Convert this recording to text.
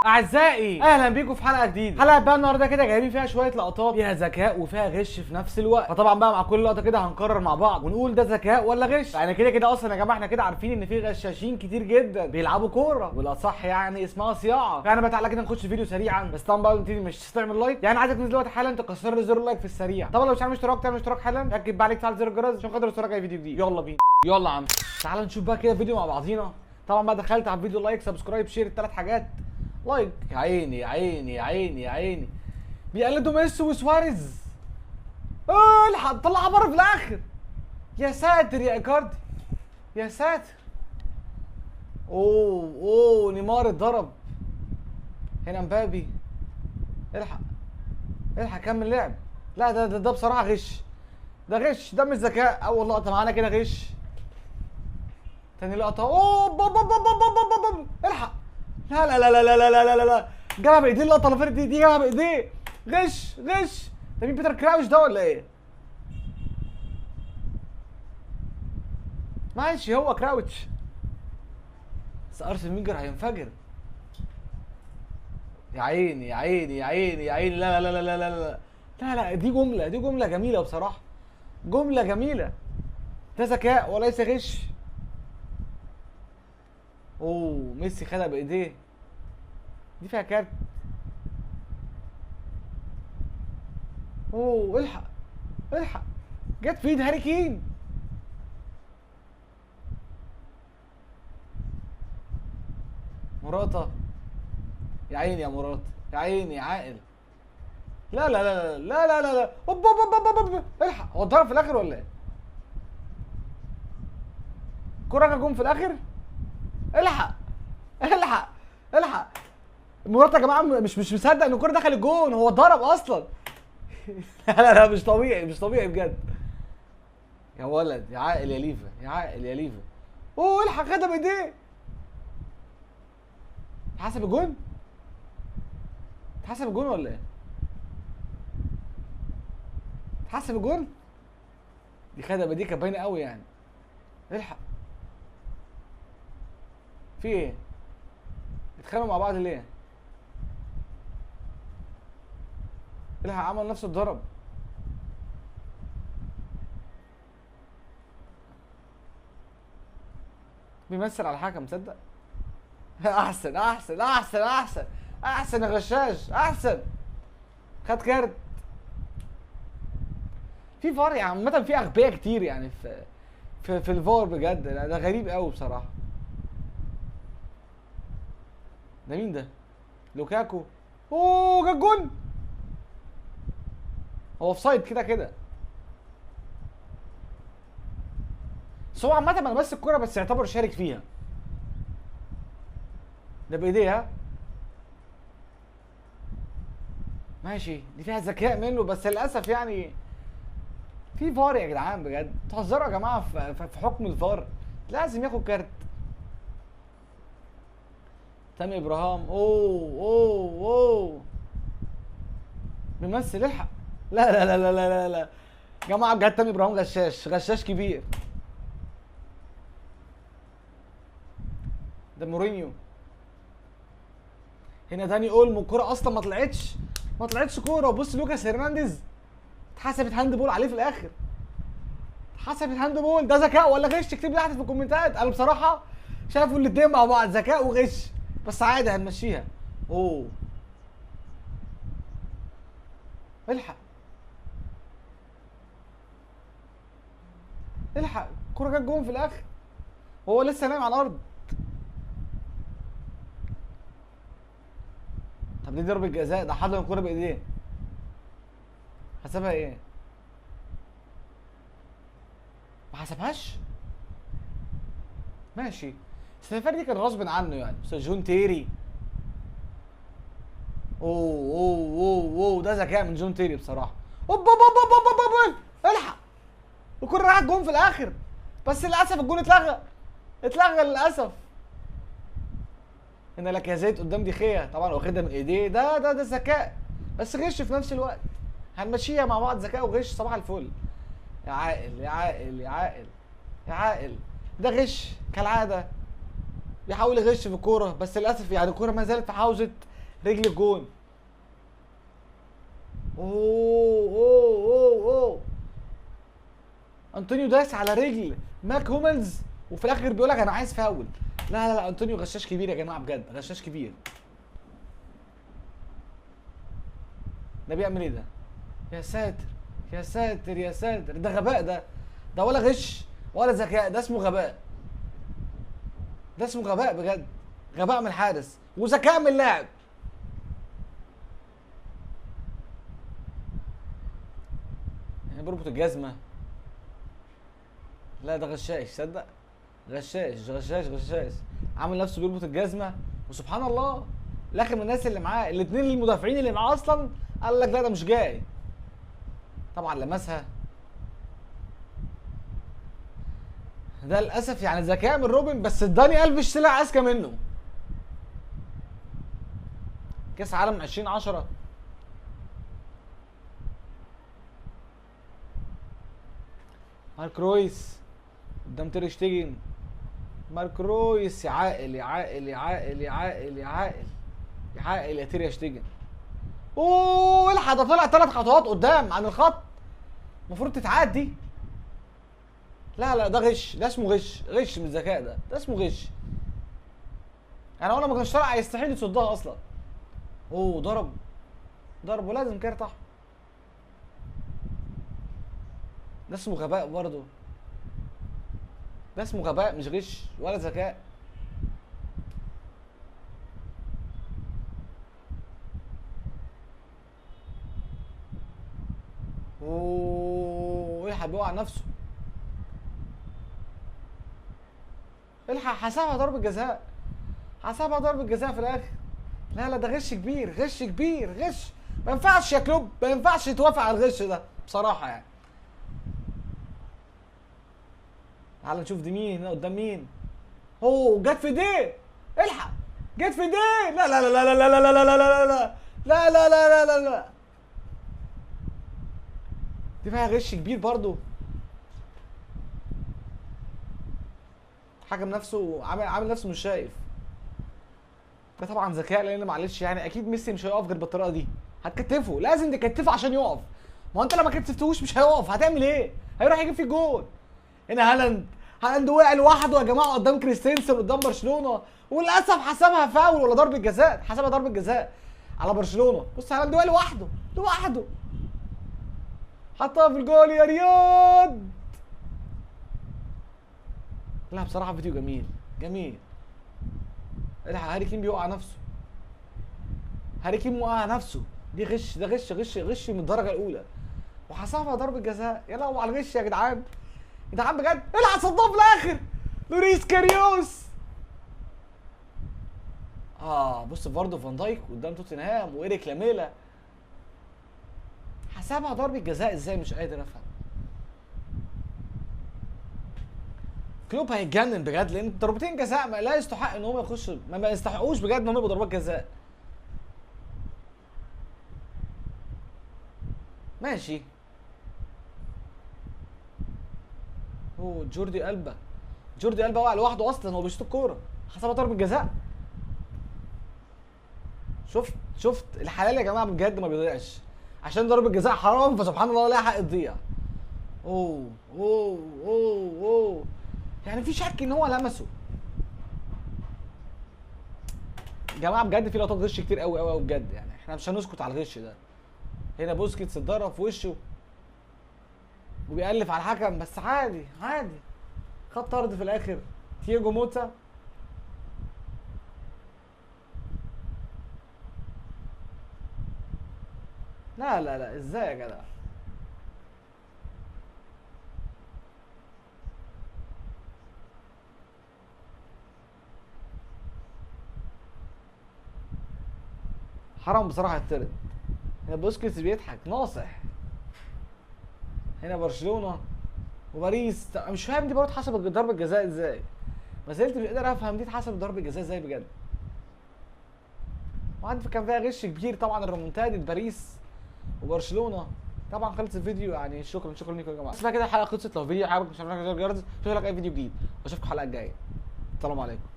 اعزائي اهلا بيكم في حلقه جديده. حلقه بقى النهارده كده جايبين فيها شويه لقطات فيها ذكاء وفيها غش في نفس الوقت. فطبعا بقى مع كل لقطه كده هنقرر مع بعض ونقول ده ذكاء ولا غش. يعني كده اصلا يا جماعه احنا كده عارفين ان في غشاشين كتير جدا بيلعبوا كوره، والاصح يعني اسمها صياعه. فانا بقى تعالى كده نخش فيديو سريعا، بس طبعا بقى نبتدي مش تعمل لايك، يعني عايزك تنزل دلوقتي حالا تكسر لي زر اللايك في السريع. طبعا لو مش عامل اشتراك تعمل اشتراك حالا، ركب بقى عليك فعل زر الجرس عشان خاطر اشتراك اي فيديو جديد. يلا بينا يلا يا عم تعالى نشوف بقى كده فيديو مع بعضينا. طبعا بقى دخلت على الفيديو لايك سبسكرايب شير الثلاث حاجات. لايك يا عيني يا عيني يا عيني يا عيني، بيقلدوا ميسي وسواريز. الحق طلعها بره في الاخر. يا ساتر يا ايكاردي يا ساتر. اوه نيمار اتضرب هنا. مبابي الحق الحق كمل لعب. لا ده بصراحه غش، ده غش، ده مش ذكاء. اول لقطه معانا كده غش، تاني لقطه الحق. لا لا لا لا لا لا لا لا لا، جابها بايديه. اللقطه اللي فاتت دي جابها بايديه. غش غش. ده مين، بيتر كراوش ده ولا ايه؟ ماشي هو كراوتش، بس ارسن فينجر هينفجر. يا عيني يا عيني يا عيني يا عيني. لا لا لا لا لا لا لا لا، دي جمله جميله بصراحه، جمله جميله. ده ذكاء وليس غش. ميسي خدها بايديه، دي فيها كارت. الحق الحق، جت في ايد هاري كين. مراته يا عيني يا مرات يا عيني يا عاقل. لا لا لا لا لا لا لا. الحق، هو اتضرب في الاخر ولا ايه؟ كرة جون في الاخر. الحق الحق الحق. مرات يا جماعه مش مصدق ان الكرة دخل الجون، هو اتضرب اصلا. لا لا مش طبيعي مش طبيعي بجد. يا ولد يا عاقل يا ليفا يا عاقل يا ليفا. الحق خدها بايديه. اتحسب الجون؟ اتحسب الجون ولا ايه؟ اتحسب الجون؟ دي خدها بايديه كانت باينه قوي يعني. الحق، في ايه؟ اتخانقوا مع بعض ليه؟ الحق، عمل نفسه اتضرب. بيمثل على الحكم تصدق؟ احسن احسن احسن احسن احسن يا غشاش احسن. خد كارت. في فار يعني عامة، في اغبياء كتير يعني في الفار بجد. ده غريب قوي بصراحة. ده مين ده؟ لوكاكو. جاب جون. هو اوف سايد كده. بس هو عامة ما لمس الكورة، بس يعتبر شارك فيها. ده بايديها. ماشي، دي فيها ذكاء منه، بس للاسف يعني في فار يا جدعان بجد. تهزروا يا جماعه في حكم الفار، لازم ياخد كارت. تامي ابراهام. اوه بيمثل. الحق. لا لا لا لا لا لا يا جماعه بجد، تامي ابراهام غشاش كبير. ده مورينيو. هنا داني اولمو. الكوره اصلا ما طلعتش كوره. بص لوكاس هرنانديز اتحسبت هاند بول عليه في الاخر. اتحسبت هاند بول. ده ذكاء ولا غش؟ اكتب لي تحت في الكومنتات. انا بصراحه شايفوا الاتنين مع بعض ذكاء وغش، بس عادي هنمشيها. الحق الحق، الكوره جت جون في الاخر وهو لسه نايم على الارض. طب دي ضربة جزاء، ده حضن الكوره بايديه. حسبها ايه؟ ما حسبهاش. ماشي، السنفار دي كان غصب عنه يعني. بس جون تيري. ده ذكاء من جون تيري بصراحه. الحق، الكوره راحت جون في الاخر، بس للاسف الجون اتلغى للاسف. هنا لك يا زيد قدام دي خيه، طبعا واخدها من ايديه. ده ذكاء بس غش في نفس الوقت. هنمشيها مع بعض ذكاء وغش. صباح الفل يا عاقل يا عاقل يا عاقل يا عاقل. ده غش كالعاده، بيحاول يغش في الكوره، بس للاسف يعني الكوره ما زالت في حوزه رجل الجون. اوه انطونيو داس على رجل ماك هوملز وفي الاخر بيقول لك انا عايز فاول. لا انطونيو غشاش كبير يا جماعه، بجد غشاش كبير. ده بيعمل ايه ده؟ يا ساتر يا ساتر يا ساتر، ده غباء ده ولا غش ولا ذكاء، ده اسمه غباء. ده اسمه غباء بجد، غباء من الحارس وذكاء من اللاعب. يعني بيربط الجزمه. لا ده غشاش، صدق غشاش عامل نفسه بيربط الجزمه، وسبحان الله لكن من الناس اللي معاه الاثنين المدافعين اللي معاه اصلا قال لك لا ده مش جاي. طبعا لمسها. ده للاسف يعني ذكاء من روبن، بس داني الفيش طلع اذكى منه. كاس عالم 2010 مارك رويس قدام تير شتيجن. مارك رويس يا عاقل يا عاقل يا عاقل يا عاقل يا عاقل يا عاقل يا تير شتيجن. اوه الحق، ده طلع 3 خطوات قدام عن الخط، المفروض تتعدي. لا ده غش، ده اسمه غش من الذكاء، ده اسمه غش. يعني انا ما كانش طالع يستحيل يصدها اصلا. اوه ضربه لازم كارت احمر. ده اسمه غباء برضه، ده اسمه غباء مش غش ولا ذكاء. اوه الحق بيقع نفسه. الحق حسبها ضربة جزاء، حسبها ضربة جزاء في الاخر. لا ده غش كبير، غش كبير، غش. ما ينفعش يا كلوب، ما ينفعش توافق على الغش ده بصراحة يعني. تعال نشوف دي مين هنا قدام مين. اوه جت في ايديه، الحق جت في ايديه. لا دي فيها غش كبير برضو. الحكم نفسه عامل نفسه مش شايف. ده طبعا ذكاء، لان معلش يعني اكيد ميسي مش هيقف غير بالطريقه دي. هتكتفه، لازم تكتفه عشان يقف. ما هو انت لما كتفتهوش مش هيقف، هتعمل ايه؟ هيروح يجيب فيه جول. هنا هالاند وقع لوحده يا جماعه قدام كريستنسن قدام برشلونه، وللاسف حسبها فاول ولا ضربه جزاء. حسبها ضربه جزاء على برشلونه. بص هالاند وقع لوحده حطها في الجول يا رياض. لا بصراحه فيديو جميل. هاري كين بيوقع نفسه، هاري كين وقع نفسه. دي غش، ده غش من الدرجه الاولى، وحسبها ضربه جزاء. يا لهوي على الغش يا جدعان بجد. العب صدها في الاخر لوريس كاريوس. بص برضه فان دايك قدام توتنهام وايريك لاميلا. حسبها ضربه جزاء ازاي؟ مش قادر افهم. كلوب هيتجنن بجد، لان ضربتين جزاء لا يستحق ان هم يخشوا، ما يستحقوش بجد ان هم يبقوا ضربات جزاء. ماشي. اوه جوردي ألبا وقع لوحده اصلا، هو بيشوط الكوره، حسبها ضربه جزاء. شفت الحلال يا جماعه بجد ما بيضيعش، عشان ضربه جزاء حرام فسبحان الله لها حق تضيع. اوه يعني في شك ان هو لمسه يا جماعه بجد. في لقطات غش كتير قوي بجد، يعني احنا مش هنسكت على الغش ده. هنا بوسكيتس اتضرب في وشه وبيألف على الحكم، بس عادي خد طرد في الاخر. تياجو موتا لا ازاي يا جدع؟ حرام بصراحه يطرد. هنا بوسكيتس بيضحك ناصح. هنا برشلونه وباريس. مش فاهم دي برضه اتحسبت ضربه جزاء ازاي؟ ما زلت مش قادر افهم دي اتحسبت ضربه جزاء ازاي بجد. وعندي كان فيها غش كبير طبعا، الريمونتادا باريس وبرشلونه. طبعا خلص الفيديو يعني. شكرا لكم يا جماعه. بس كده الحلقه خلصت. لو فيديو عجبك مش عارف جرس، اشوفك اي فيديو جديد واشوفكم الحلقه الجايه. السلام عليكم.